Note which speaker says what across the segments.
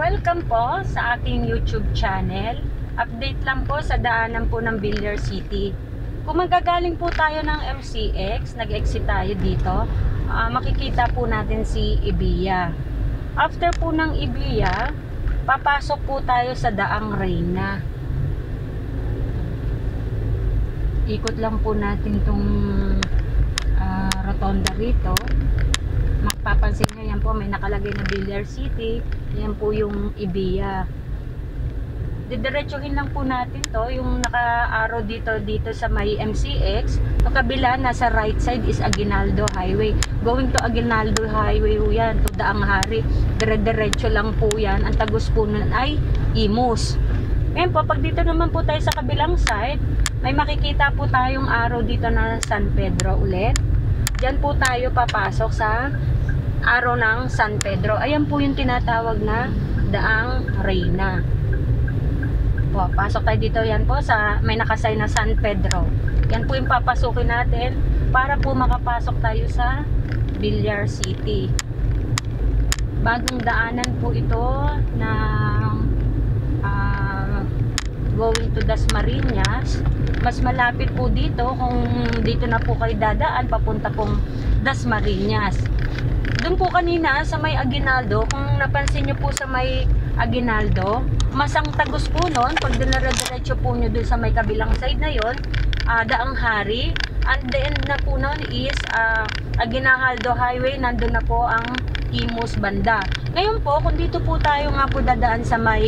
Speaker 1: Welcome po sa aking YouTube channel. Update lang po sa daanan po ng Villar City. Kung magagaling po tayo ng MCX, nag-exit tayo dito, makikita po natin si Ibiya. After po ng Ibiya, papasok po tayo sa Daang Reyna. Ikot lang po natin tong rotonda rito. Mapapansin nyo, yan po may nakalagay na Villar City. Yan po yung Ibiya. Didiretsuhin lang po natin to. Yung naka-arrow dito sa may MCX. Yung kabila, nasa right side is Aguinaldo Highway. Going to Aguinaldo Highway po yan, to Daang Hari. Dire-diretso lang po yan. Ang tagos po nun ay Imus. Ngayon po, pag dito naman po tayo sa kabilang side, may makikita po tayong arrow dito na San Pedro ulit. Diyan po tayo papasok sa araw ng San Pedro. Ayan po yung tinatawag na Daang Reyna. Po, pasok tayo dito. Yan po sa may nakasay na San Pedro. Yan po yung papasukin natin para po makapasok tayo sa Villar City. Bagong daanan po ito na going to Dasmariñas. Mas malapit po dito kung dito na po kayo dadaan papunta pong Dasmariñas. Doon po kanina sa may Aguinaldo, kung napansin nyo po sa may Aguinaldo, masang tagos po nun. Pag dinara-diretso po nyo doon sa may kabilang side na yon, Daang Hari. And the end na po nun is Aguinaldo Highway, nandun na po ang Imus banda. Ngayon po, kung dito po tayo nga po dadaan sa may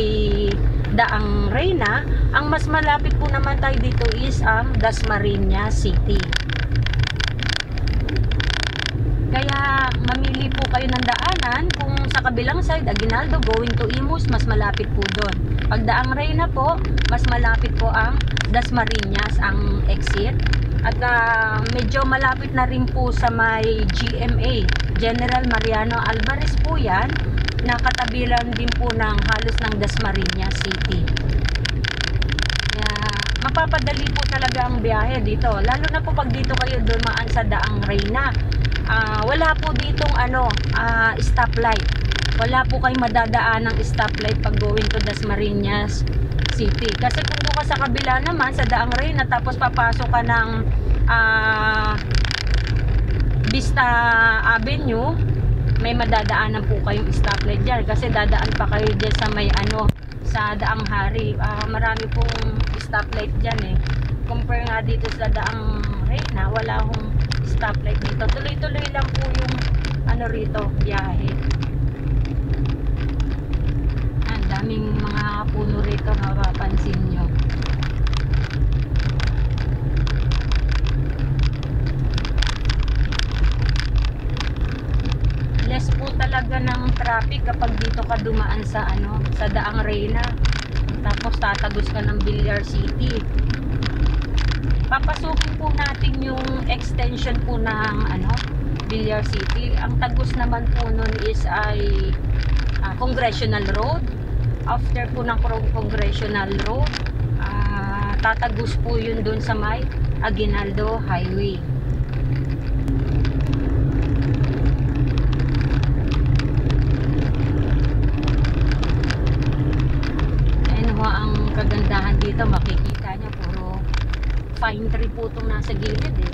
Speaker 1: Daang Reyna, ang mas malapit po naman tayo dito is ang Dasmariñas City. Kaya mamili po kayo ng daanan. Kung sa kabilang side, Aguinaldo going to Imus, mas malapit po doon. Pag Daang Reyna po, mas malapit po ang Dasmariñas ang exit. At medyo malapit na rin po sa may GMA, General Mariano Alvarez po yan. Nakatabilan din po ng halos ng Dasmariñas City. Kaya mapapadali po talaga ang biyahe dito. Lalo na po pag dito kayo dumaan sa Daang Reyna. Wala po ditong stoplight. Wala po kayong madadaan ng stoplight pag going to Dasmariñas City. Kasi kung doon ka sa kabila naman sa Daang Reyna tapos papasok ka ng Vista Avenue, may madadaanan po kayong stoplight dyan. Kasi dadaan pa kayo dyan sa may sa Daang Hari. Marami pong stoplight dyan eh. Compare nga dito sa Daang Reyna, wala akong stoplight dito. Tuloy-tuloy lang po yung rito, biyahe. Ang daming mga puno rito, mapapansin nyo. Less po talaga ng traffic kapag dito ka dumaan sa sa Daang Reyna. Tapos tatagos ka ng Villar City. Papasukin po natin yung extension po ng Villar City. Ang tagos naman po nun is ay Congressional Road. After po ng Congressional Road, tatagos po yun dun sa may Aguinaldo Highway. Ayan ho ang kagandahan dito, makikita nyo puro pine tree po itong nasa gilid eh.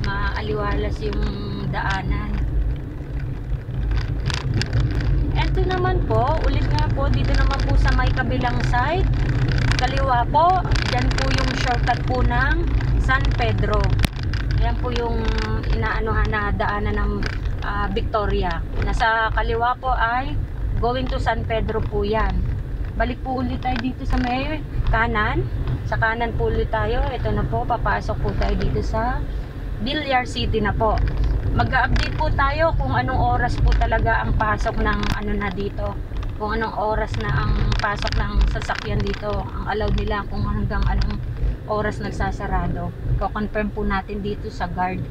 Speaker 1: Maaliwalas yung daanan. Ito naman po, ulit nga po, dito naman po sa may kabilang side, kaliwa po, dyan po yung shortcut po ng San Pedro. Yan po yung inaanuhan na daanan ng Victoria. Nasa kaliwa po ay going to San Pedro po yan. Balik po ulit tayo dito sa may kanan. Sa kanan po ulit tayo. Ito na po, papasok po tayo dito sa Villar City na po. Mag-update po tayo kung anong oras po talaga ang pasok ng na dito. Kung anong oras na ang pasok ng sasakyan dito. Ang allowed nila kung hanggang anong oras nagsasarado. Ko-confirm po natin dito sa guard.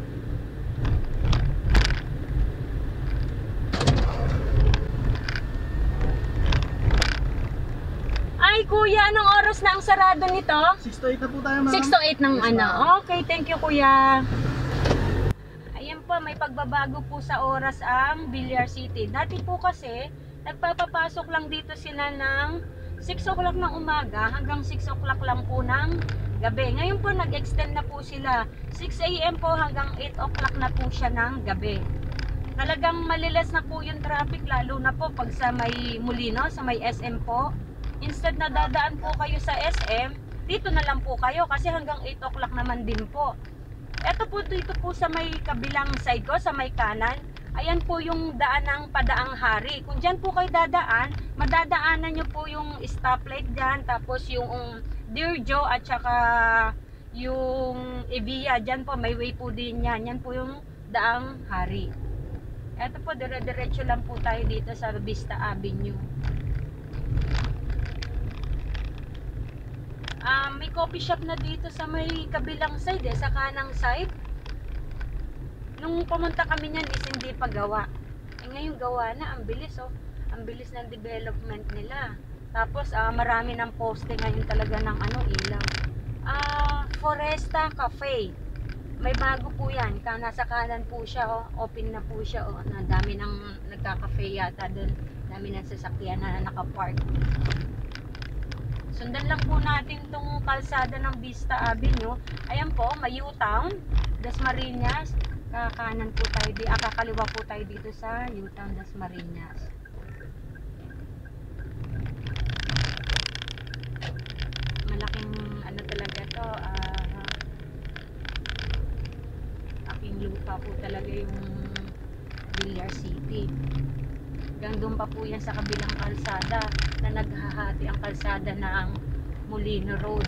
Speaker 1: Ay kuya, anong oras na ang sarado nito?
Speaker 2: 6 to 8 na po tayo, ma'am.
Speaker 1: 6 to 8 ng
Speaker 2: Yes,
Speaker 1: Okay, thank you kuya. Ayan po, may may pagbabago po sa oras ang Villar City. Dati po kasi, nagpapapasok lang dito sila ng 6 o'clock ng umaga hanggang 6 o'clock lang po ng gabi. Ngayon po nag-extend na po sila. 6 AM po hanggang 8 o'clock na po siya ng gabi. Talagang malilas na po yung traffic, lalo na po pag sa may Molino, sa may SM po. Instead na dadaan po kayo sa SM, dito na lang po kayo kasi hanggang 8 o'clock naman din po. Ito po dito po sa may kabilang side ko, sa may kanan. Ayan po yung daan ng Padaang Hari. Kung dyan po kayo dadaan, madadaanan nyo po yung stoplight dyan. Tapos yung Dear Joe at saka yung Evia. Dyan po may way po din yan. Yan po yung Daang Hari. Ito po, dire-diretso lang po tayo dito sa Vista Avenue. May coffee shop na dito sa may kabilang side sa kanang side. Nung pumunta kami niyan is hindi pa gawa. Ngayon gawa na, ang bilis Ang bilis ng development nila. Tapos marami ng poste ngayon talaga ng ilaw. Foresta Cafe. May bago po yan. Nasa kanan po siya, open na po siya, na dami ng nagka-cafe yata doon. Dami ng sasakyan na naka-park. Sundan lang po natin tong kalsada ng Vista Avenue. Ayan po, may U-Town, Dasmariñas. Kakanan po tayo kakaliwa po tayo dito sa U-Town Dasmariñas. Malaking talaga to, aking lupa po talaga yung Villar City. Hanggang doon pa po yan sa kabilang kalsada na naghahati ang kalsada ng Molino Road.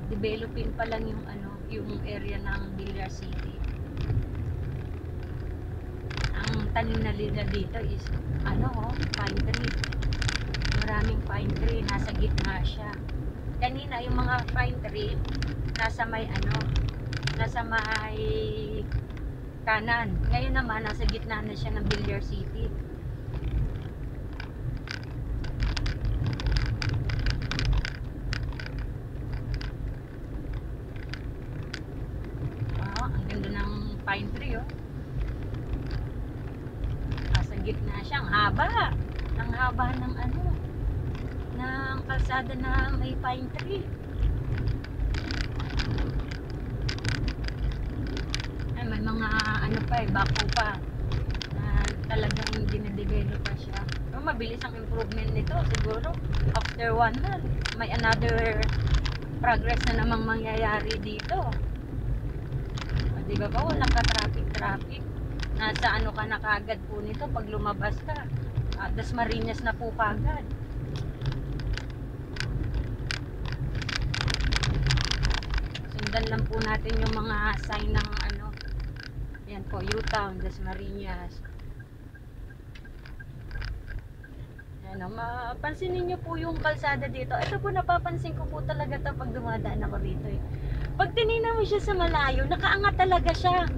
Speaker 1: Developing pa lang yung yung area ng Villar City. Ang tanim na nila dito is pine tree. Maraming pine tree, nasa gitna siya. Kanina yung mga pine tree nasa may kanan. Ngayon naman nasa gitna na siya ng Villar City. Pine tree nasa gitna siya, ang haba ng ng kalsada na may pine tree. Ay, may mga bako pa na talagang dinidevelop pa siya. Pero mabilis ang improvement nito, siguro after 1 month may another progress na namang mangyayari dito. Diba ba? Walang ka-traffic. Nasa ka na kagad po nito pag lumabas ka. Dasmariñas na po kagad. Sundan lang po natin yung mga sign ng yan po, U-Town, Dasmariñas. Mapansinin nyo po yung kalsada dito. Ito po, napapansin ko po talaga ito pag dumadaan ako dito. Pag tinignan mo siya sa malayo, nakaangat talaga siya.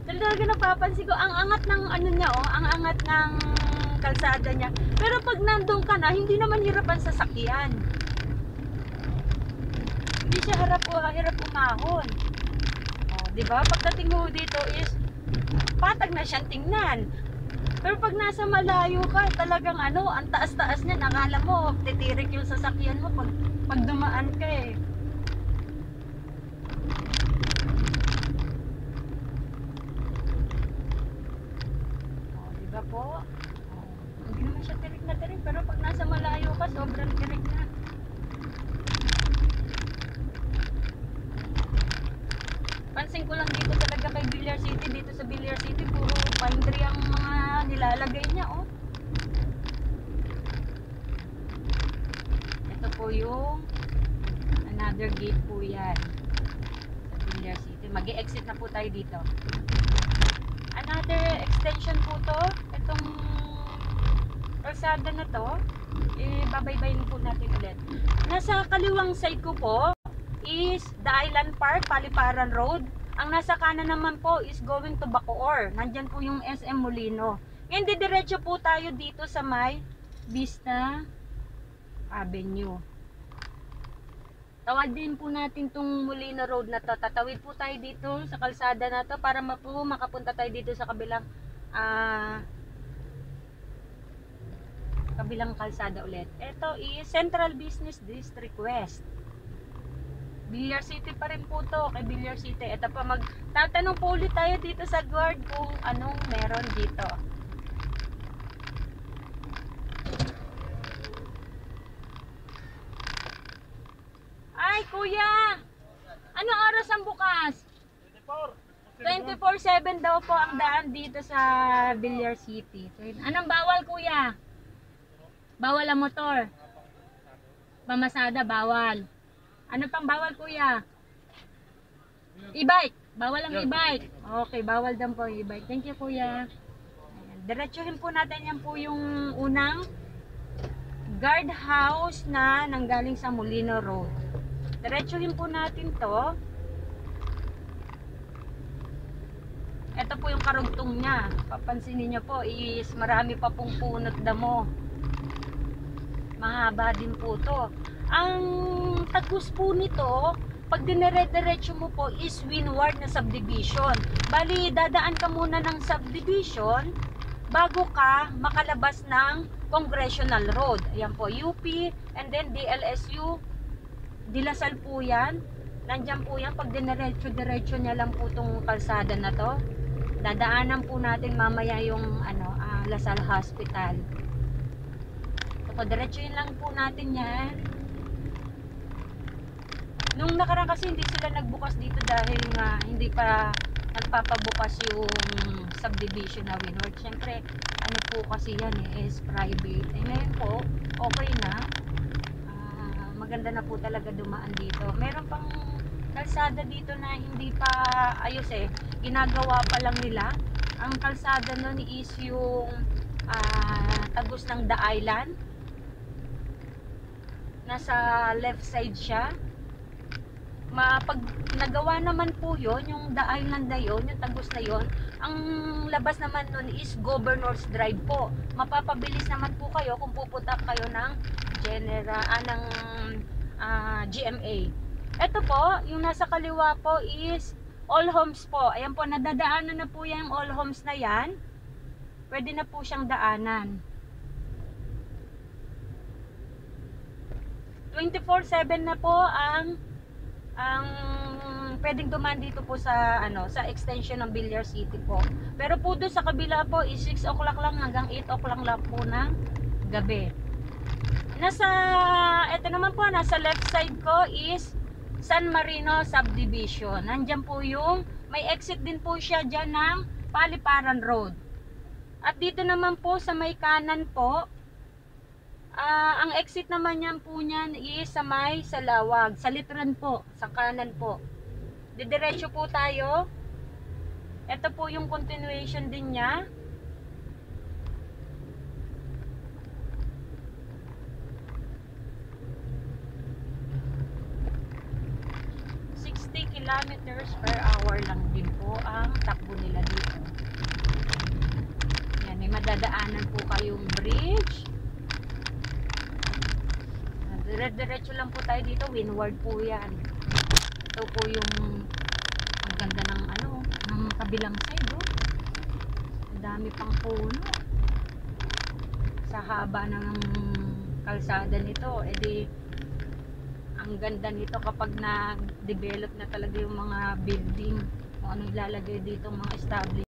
Speaker 1: Talaga napapansin ko, ang angat ng niya, ang angat ng kalsada niya. Pero pag nandun ka na, hindi naman hirap ang sasakyan. Hindi siya hirap umahon. Diba? Pagdating mo dito is, patag na siyang tingnan. Pero pag nasa malayo ka, talagang ang taas-taas niya, nakala mo, titirik yung sasakyan mo pag dumaan ka Diba po? Hindi naman siya tirik na tirik, pero pag nasa malayo ka, sobrang tirik na. Pansin ko lang dito talaga kay Villar City, dito sa Villar City, puro pine tree ang mga nilalagay niya, Ito po yung another gate po yan sa Villar City. Mag-e-exit na po tayo dito. Another extension po to. Itong kalsada na to, babaybayin po natin ulit. Nasa kaliwang side ko po is the Island Park, Paliparan Road. Ang nasa kanan naman po is going to Bacoor. Nandyan po yung SM Molino. Ngayon, didiretso po tayo dito sa may Vista Avenue. Tawadin po natin tong Molino Road na to. Tatawid po tayo dito sa kalsada na to para makapunta tayo dito sa kabilang kalsada ulit. Ito is Central Business District West. Villar City pa rin po to, kay Villar City. Ito pa, magtatanong po ulit tayo dito sa guard kung anong meron dito. Ay, kuya! Anong oras ang bukas? 24/7 daw po ang daan dito sa Villar City. Anong bawal, kuya? Bawal ang motor. Pamasada, bawal. Ano pang bawal, kuya? E-bike. Bawal ang e-bike. Okay, bawal din po e-bike. Thank you, kuya. Ayan. Diretsuhin po natin, yan po yung unang guard house na nanggaling sa Molino Road. Diretsuhin po natin to. Ito po yung karugtong niya. Papansinin niyo po is marami pa pong punot damo. Mahaba din po to. Ang tagos po nito, pag dinire-diretso mo po is windward na subdivision. Bali, dadaan ka muna ng subdivision bago ka makalabas ng Congressional Road. Ayan po, UP and then DLSU. Dilasal po yan. Nandyan po yan. Pag diniretso-diretso niya lang po itong kalsada na to. Dadaanan po natin mamaya yung Lasal Hospital. So, diretsuhin lang po natin yan. Nung nakaraan kasi hindi sila nagbukas dito dahil nga hindi pa nagpapabukas yung subdivision na windward. Siyempre, ano po kasi yan is private. Eh ngayon po, okay na. Maganda na po talaga dumaan dito. Meron pang kalsada dito na hindi pa ayos eh. Ginagawa pa lang nila. Ang kalsada nun is yung tagos ng The Island. Nasa left side siya. Pag nagawa naman po yun, yung The Island na yun, yung tagos na yun, ang labas naman nun is Governor's Drive po. Mapapabilis naman po kayo kung pupunta kayo ng GMA. Ito po, yung nasa kaliwa po is All Homes po. Ayan po, nadadaanan na po yung All Homes na yan. Pwede na po siyang daanan. 24/7 na po ang pwedeng dumaan dito po sa sa extension ng Villar City po. Pero po doon sa kabila po is 6 o'clock lang hanggang 8 o'clock lang po ng gabi. Ito naman po, nasa left side ko is San Marino Subdivision. Nandyan po yung, may exit din po siya dyan ng Paliparan Road. At dito naman po sa may kanan po, ang exit naman yan po niyan is sa may Salawag, sa Litran po, sa kanan po. Didiretso po tayo. Ito po yung continuation din niya. 60 kilometers per hour lang din po ang takbo nila dito. Yan, may madadaanan po kayong bridge. Diretso lang po tayo dito, windward po yan. Ito po yung ang ganda ng ng kabilang side, oh. Ang dami pang puno. Sa haba ng kalsada nito, edi ang ganda nito kapag na-develop na talaga yung mga building, kung ano ilalagay dito, mga establishment.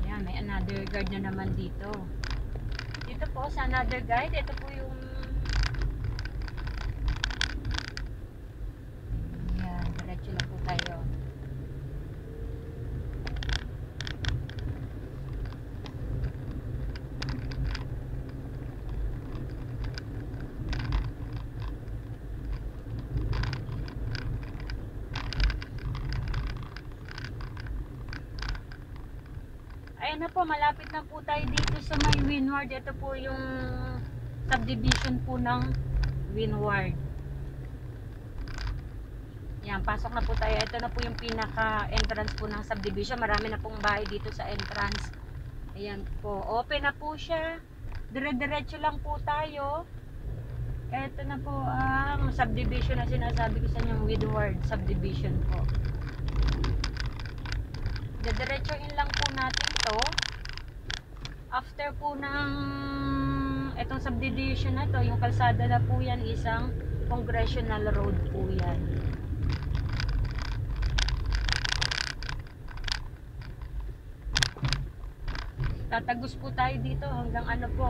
Speaker 1: Ayan, may another guard na naman dito. Dito po sa another guide, ito po yung ayan, diretso lang po tayo. Ayan na po, malapit na po tayo dito sa may Windward. Ito po yung subdivision po ng Windward. Yan, pasok na po tayo. Ito na po yung pinaka-entrance po ng subdivision. Marami na pong bahay dito sa entrance. Ayan po. Open na po siya. Dire-diretso lang po tayo. Ito na po ang subdivision na sinasabi ko sa inyo, Woodward subdivision po. Diretsoin lang po natin to. After po ng itong subdivision na to, yung kalsada na po yan, isang congressional road po yan. Tatagos po tayo dito hanggang ano po,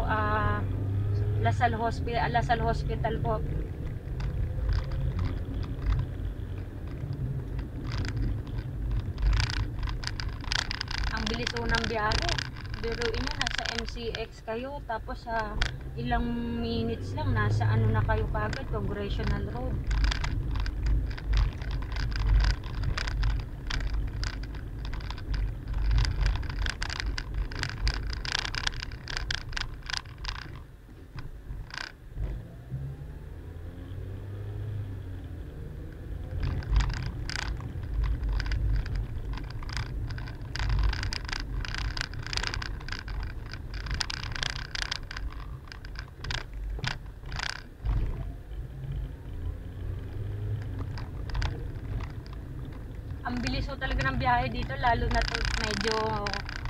Speaker 1: Lasal Hospital po. Ang bilis po ng biyahe. Biruin nyo, nasa MCX kayo, tapos sa ilang minutes lang, nasa ano na kayo kagad, Congressional Road. Ang bilis po talaga ng biyahe dito, lalo na to medyo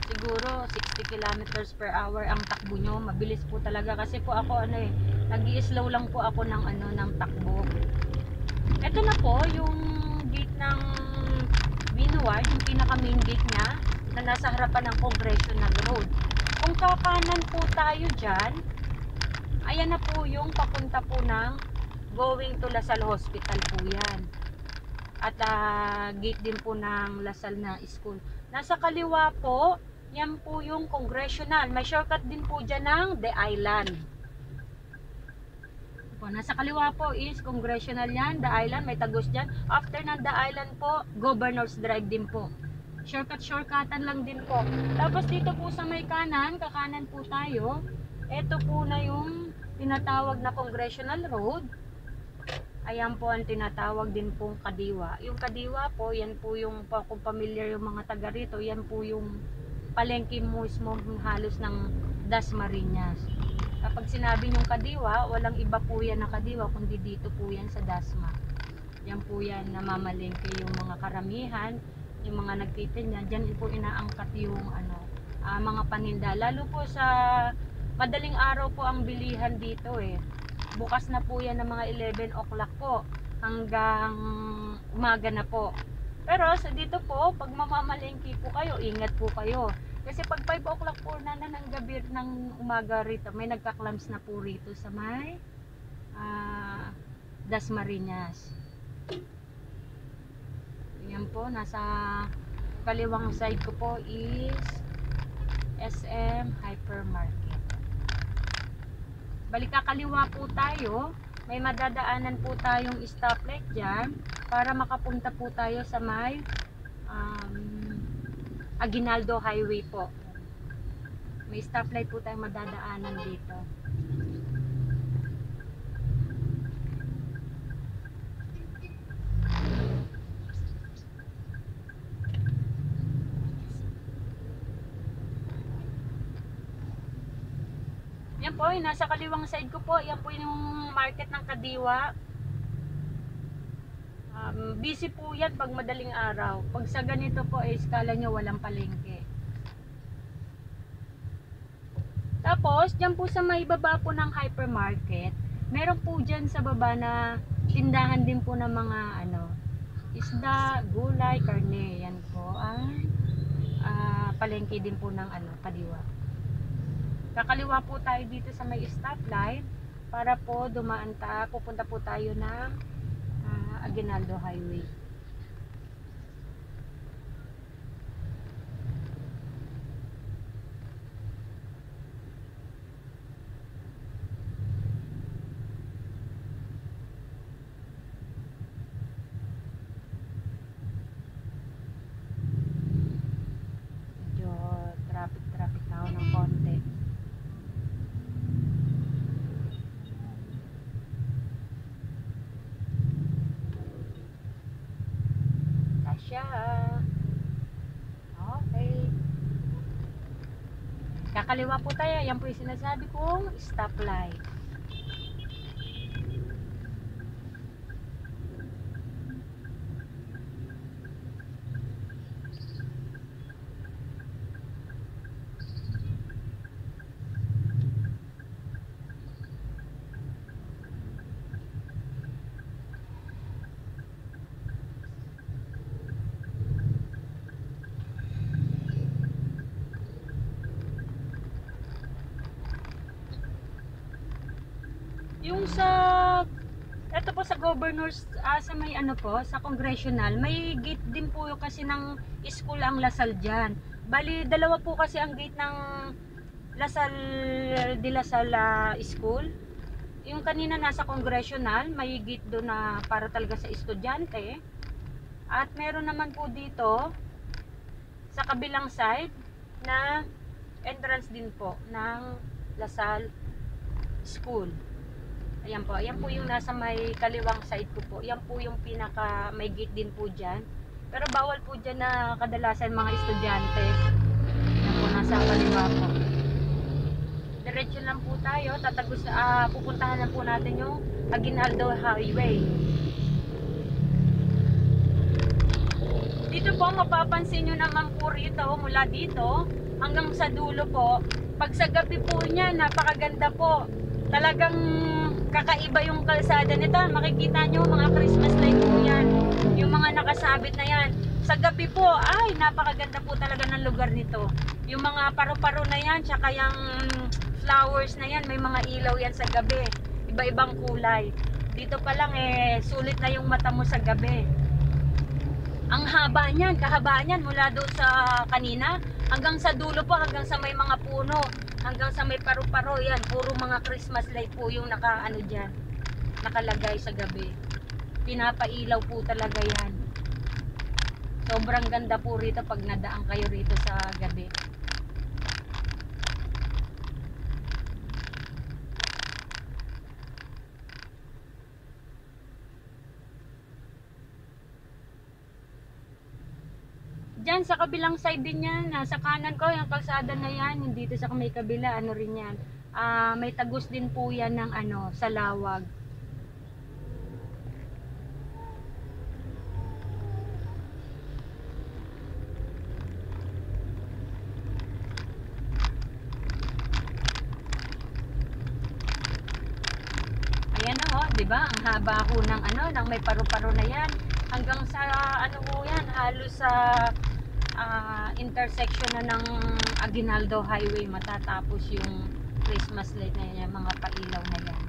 Speaker 1: siguro 60 kilometers per hour ang takbo nyo. Mabilis po talaga kasi po ako ano nag-i-slow lang po ako ng ng takbo. Ito na po yung gate ng Windward, yung pinaka main gate niya na nasa harapan ng Congressional Road. Kung kakanan po tayo dyan, ayan na po yung papunta po ng going to Lasal Hospital po yan. At gate din po ng Lasal na school. Nasa kaliwa po, yan po yung Congressional. May shortcut din po dyan ng The Island. Po, nasa kaliwa po is Congressional yan, The Island, may tagos dyan. After ng The Island po, Governor's Drive din po. Shortcutan lang din po. Tapos dito po sa may kanan, kakanan po tayo. Ito po na yung tinatawag na Congressional Road. Ayan po ang tinatawag din pong Kadiwa. Yung Kadiwa po, yan po yung, kung familiar yung mga taga rito, yan po yung palengke mismo halos ng Dasmariñas. Kapag sinabi yung Kadiwa, walang iba po yan na Kadiwa, kundi dito po yan sa Dasma. Yan po yan, namamalengke yung mga karamihan, yung mga nagtitinda. Diyan po inaangkat yung mga paninda. Lalo po sa madaling araw po ang bilihan dito Bukas na po yan ng mga 11 o'clock po hanggang umaga na po. Pero sa dito po, pag mamamalengke po kayo, ingat po kayo. Kasi pag 5 o'clock po na ng gabi ng umaga rito, may nagka-clams na po rito sa may Dasmariñas. Yan po, nasa kaliwang side ko po is SM Hypermarket. Balik kakaliwa po tayo, may madadaanan po tayong stoplight dyan para makapunta po tayo sa may Aguinaldo Highway po. May stoplight po tayong madadaanan dito. Yan po, nasa kaliwang side ko po, yan po yung market ng Kadiwa. Busy po yan pag madaling araw. Pag sa ganito po, skala nyo walang palengke. Tapos, dyan po sa may baba po ng hypermarket, meron po dyan sa baba na tindahan din po ng mga isda, gulay, karne. Yan po ang palengke din po ng Kadiwa. Kakaliwa po tayo dito sa may stoplight para po pupunta po tayo ng Aguinaldo Highway. Medyo traffic na ako ng konti. siya. Okay. Kakaliwa po tayo. Yan po yung sinasabi kong stoplight. Yung eto po sa governors, sa may ano po, sa congressional, may gate din po yung kasi ng school ang Lasal dyan. Bali, dalawa po kasi ang gate ng Lasal de Lasal School. Yung kanina nasa congressional, may gate doon na para talaga sa estudyante. At meron naman po dito, sa kabilang side, na entrance din po ng Lasal School. Ayan po yung nasa may kaliwang side ko po. Yan po yung pinaka may gate din po dyan. Pero bawal po dyan na kadalasan mga estudyante. Yan po, nasa kaliwa po. Diretso lang po tayo. Pupuntahan lang po natin yung Aguinaldo Highway. Dito po, mapapansin nyo naman po rito, mula dito hanggang sa dulo po. Pag sa gabi po niya, napakaganda po. Talagang kakaiba yung kalsada nito. Makikita nyo mga Christmas light po yan. Yung mga nakasabit na yan. Sa gabi po, ay napakaganda po talaga ng lugar nito. Yung mga paru-paro na yan, tsaka yung flowers na yan, may mga ilaw yan sa gabi. Iba-ibang kulay. Dito pa lang sulit na yung mata mo sa gabi. Ang haba niyan, kahabaan niyan mula doon sa kanina hanggang sa dulo po, hanggang sa may mga puno. Hanggang sa may paru-paro, yan, puro mga Christmas light po yung dyan, nakalagay sa gabi. Pinapailaw po talaga yan. Sobrang ganda po rito pag nadaan kayo rito sa gabi. Diyan sa kabilang side din yan, sa kanan ko, yung kalsada na yan, yung dito sa may kabila, ano rin yan. May tagos din po yan ng sa lawag. Ayan na oh, 'di ba? Ang haba ko ng ng may paru-paro na yan. Hanggang sa yan, halos sa intersection na ng Aguinaldo Highway matatapos yung Christmas light na yan, mga pailaw na yan.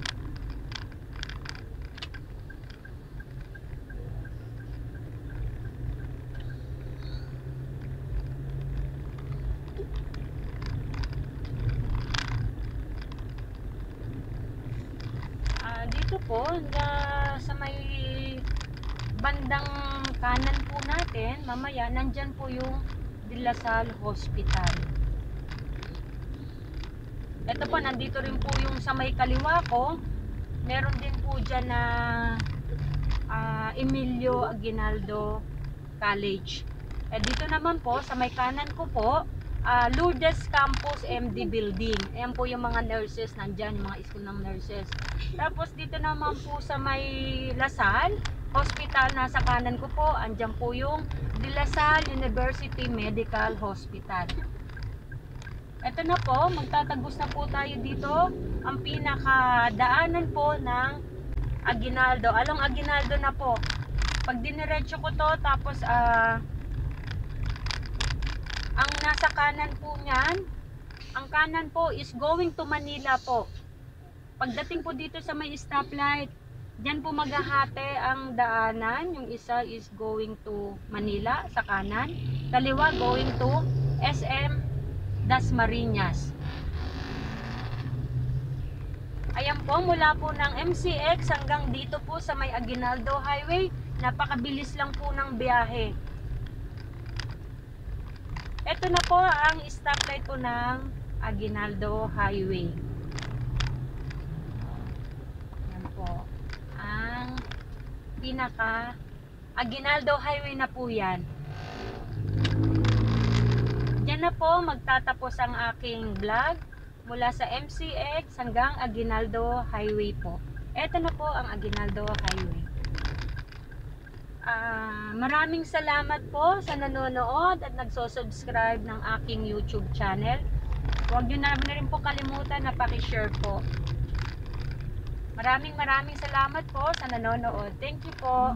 Speaker 1: Dito po sa may bandang kanan po natin, mamaya nandyan po yung De La Salle Hospital. Ito po, nandito rin po yung sa may kaliwa ko, meron din po dyan na Emilio Aguinaldo College. Dito naman po sa may kanan ko po, Lourdes Campus MD Building. Ayan po yung mga nurses nandyan, yung mga school ng nurses. Tapos dito naman po sa may Lasal Hospital, nasa kanan ko po, andyan po yung De La Salle University Medical Hospital. Ito na po, magtatagos na po tayo dito. Ang pinakadaanan po ng Aguinaldo. Along Aguinaldo na po. Pag diniretso ko to, tapos ang nasa kanan po niyan, ang kanan po is going to Manila po. Pagdating po dito sa may stoplight, diyan po maghahati ang daanan. Yung isa is going to Manila sa kanan. Kaliwa going to SM Dasmariñas. Ayan po, mula po ng MCX hanggang dito po sa may Aguinaldo Highway, napakabilis lang po ng biyahe. Ito na po ang stoplight po ng Aguinaldo Highway. Ayan po. Ang pinaka Aguinaldo Highway na po yan. Diyan na po magtatapos ang aking vlog mula sa MCX hanggang Aguinaldo Highway po. Ito na po ang Aguinaldo Highway. Maraming salamat po sa nanonood at nagso-subscribe ng aking YouTube channel. Huwag nyo na rin po kalimutan na paki-share po. Maraming salamat po sa nanonood. Thank you po.